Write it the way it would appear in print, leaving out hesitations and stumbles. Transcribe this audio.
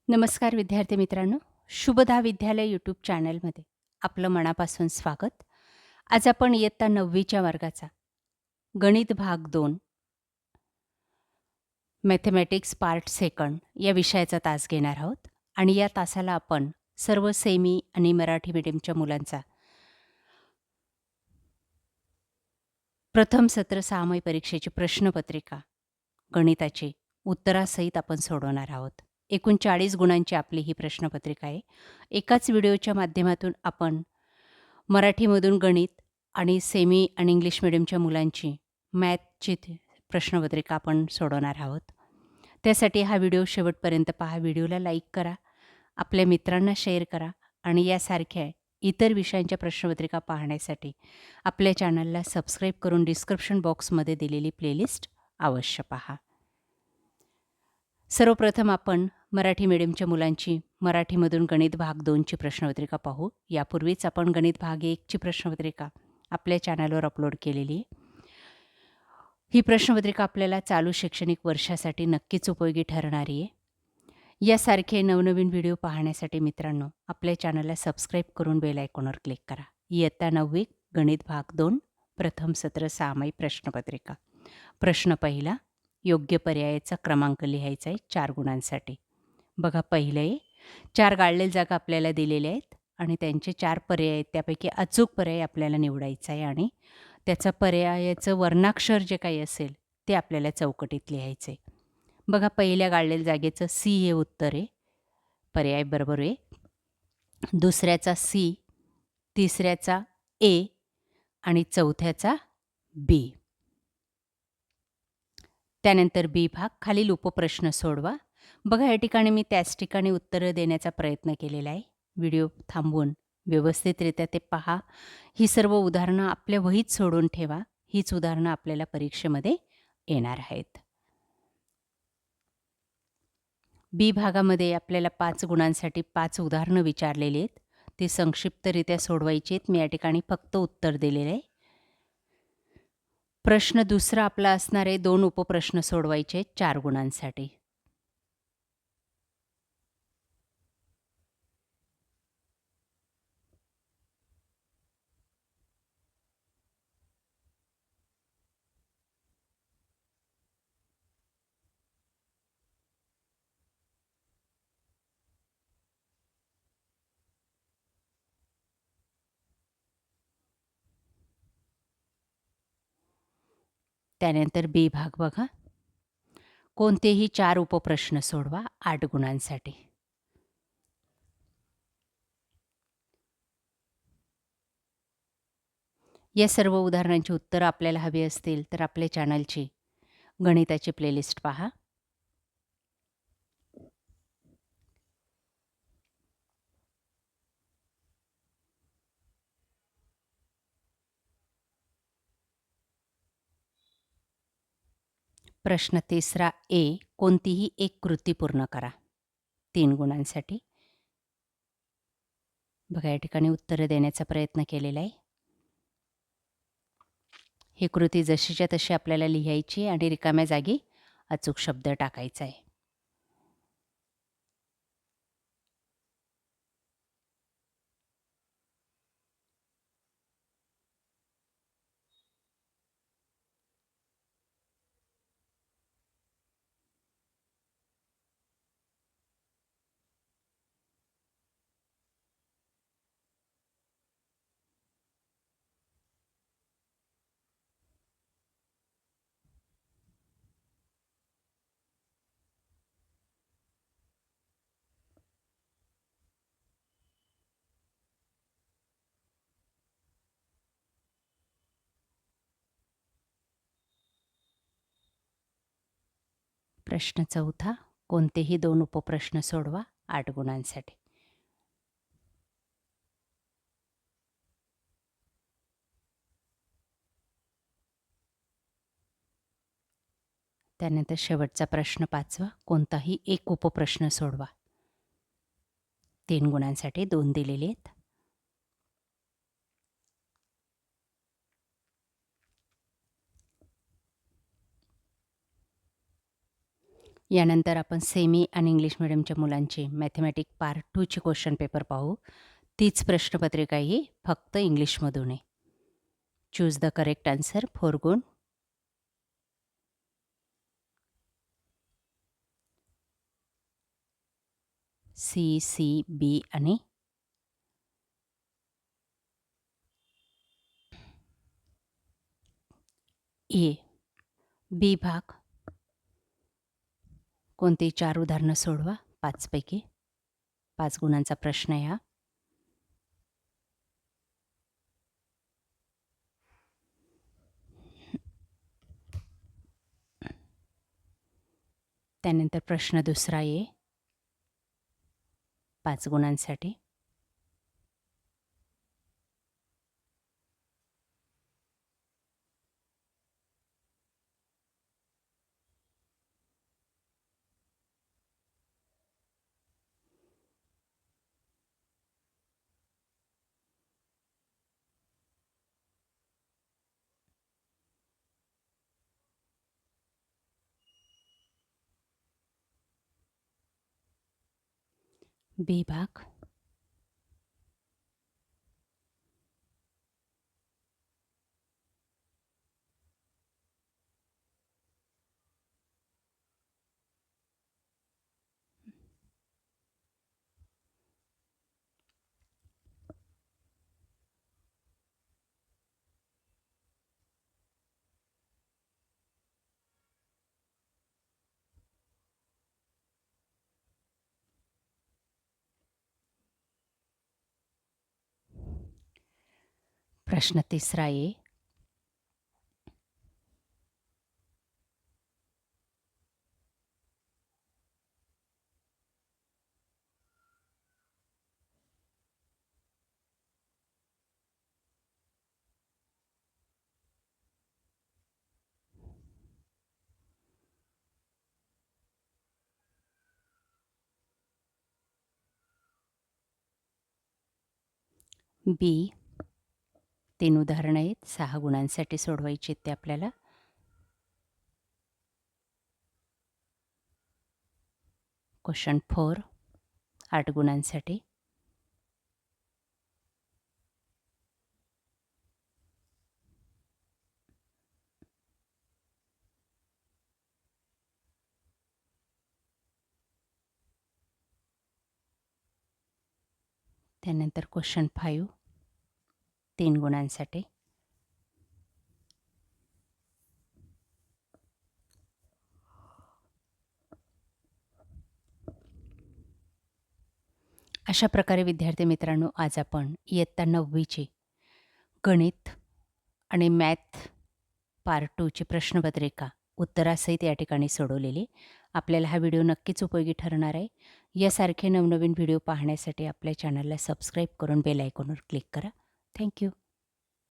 नमस्कार विद्यार्थी मित्रांनो, शुभदा विद्यालय यूट्यूब चॅनलमध्ये आपलं मनापासून स्वागत. आज आपण इयत्ता 9वीच्या वर्गाचा गणित भाग 2 मॅथमॅटिक्स पार्ट सेकंड या विषयाचा तास घेणार आहोत आणि या तासाला आपण सर्व सेमी आणि मराठी मीडियमच्या मुलांचा प्रथम सत्र सहामाही परीक्षेची प्रश्नपत्रिका गणिताची उत्तरासहित आपण सोडवणार आहोत. एकूण 40 गुणांची आपली ही प्रश्नपत्रिका आहे. एकाच व्हिडिओच्या माध्यमातून आपण मराठीमधून गणित आणि सेमी आणि इंग्लिश मिडियमच्या मुलांची मॅथची प्रश्नपत्रिका आपण सोडवणार आहोत. त्यासाठी हा व्हिडिओ शेवटपर्यंत पहा. व्हिडिओला लाईक करा, आपल्या मित्रांना शेअर करा आणि यासारख्या इतर विषयांच्या प्रश्नपत्रिका पाहण्यासाठी आपल्या चॅनलला सबस्क्राईब करून डिस्क्रिप्शन बॉक्समध्ये दिलेली प्लेलिस्ट अवश्य पहा. सर्वप्रथम आपण मराठी मीडियमच्या मुलांची मराठीमधून गणित भाग 2ची प्रश्नपत्रिका पाहू. यापूर्वीच आपण गणित भाग 1ची प्रश्नपत्रिका आपल्या चॅनलवर अपलोड केलेली आहे. ही प्रश्नपत्रिका आपल्याला चालू शैक्षणिक वर्षासाठी नक्कीच उपयोगी ठरणारी आहे. यासारखे नवनवीन व्हिडिओ पाहण्यासाठी मित्रांनो आपल्या चॅनलला सबस्क्राईब करून बेल आयकॉनवर क्लिक करा. इयत्ता 9वी गणित भाग 2 प्रथम सत्र सहामाही प्रश्नपत्रिका. प्रश्न पहिला, योग्य पर्यायाचा क्रमांक लिहायचा आहे 4 गुणांसाठी. बघा, पहिलं आहे, 4 गाळलेल्या जागा आपल्याला दिलेल्या आहेत आणि त्यांचे 4 पर्याय आहेत. त्यापैकी अचूक पर्याय आपल्याला निवडायचा आहे आणि त्याचं पर्यायाचं वर्णाक्षर जे काही असेल ते आपल्याला चौकटीत लिहायचं आहे. बघा, पहिल्या गाळलेल्या जागेचं सी हे उत्तर आहे, पर्याय बरोबर आहे. दुसऱ्याचा सी, तिसऱ्याचा ए आणि चौथ्याचा बी. त्यानंतर बी भाग, खालील उपप्रश्न सोडवा. बघा, या ठिकाणी मी त्याच ठिकाणी उत्तरं देण्याचा प्रयत्न केलेला आहे. व्हिडिओ थांबवून व्यवस्थितरित्या ते पहा. ही सर्व उदाहरणं आपल्या वहीत सोडून ठेवा. हीच उदाहरणं आपल्याला परीक्षेमध्ये येणार आहेत. बी भागामध्ये आपल्याला 5 गुणांसाठी 5 उदाहरणं विचारलेली आहेत. ती संक्षिप्तरित्या सोडवायची आहेत. मी या ठिकाणी फक्त उत्तर दिलेलं आहे. प्रश्न दुसरा आपला असणार आहे, 2 उपप्रश्न सोडवायचे आहेत 4 गुणांसाठी. त्यानंतर बी भाग बघा, कोणतेही 4 उपप्रश्न सोडवा 8 गुणांसाठी. या सर्व उदाहरणांची उत्तरं आपल्याला हवी असतील तर आपल्या चॅनलची गणिताची प्लेलिस्ट पहा. प्रश्न तिसरा ए, कोणतीही एक कृती पूर्ण करा 3 गुणांसाठी. बघा, या ठिकाणी उत्तरं देण्याचा प्रयत्न केलेला आहे. ही कृती जशीच्या तशी आपल्याला लिहायची आणि रिकाम्या जागी अचूक शब्द टाकायचा आहे. प्रश्न चौथा, कोणतेही 2 उपप्रश्न सोडवा 8 गुणांसाठी. त्यानंतर शेवटचा प्रश्न 5वा, कोणताही एक उपप्रश्न सोडवा 3 गुणांसाठी. 2 दिलेले आहेत. यानंतर आपण सेमी आणि इंग्लिश मिडियमच्या मुलांची मॅथमॅटिक पार्ट 2ची क्वेश्चन पेपर पाहू. तीच प्रश्नपत्रिका ही फक्त इंग्लिशमधून आहे. चूज द करेक्ट आन्सर 4 गुण. सी, सी, बी आणि ए. बी भाग कोणतेही 4 उदाहरणं सोडवा 5 पैकी. 5 गुणांचा प्रश्न आहे हा. त्यानंतर प्रश्न दुसरा आहे 5 गुणांसाठी. बी भाग प्रश्न तिसरा आहे बी. 3 उदाहरणं आहेत 6 गुणांसाठी सोडवायची आहेत ते आपल्याला. क्वेश्चन 4 8 गुणांसाठी. त्यानंतर क्वेश्चन 5 3 गुणांसाठी. अशा प्रकारे विद्यार्थी मित्रांनो आज आपण इयत्ता 9वीची गणित आणि मॅथ पार्ट 2ची प्रश्नपत्रिका उत्तरासहित या ठिकाणी सोडवलेली. आपल्याला हा व्हिडिओ नक्कीच उपयोगी ठरणार आहे. यासारखे नवनवीन व्हिडिओ पाहण्यासाठी आपल्या चॅनलला सबस्क्राईब करून बेल आयकॉनवर क्लिक करा. थँक्यू.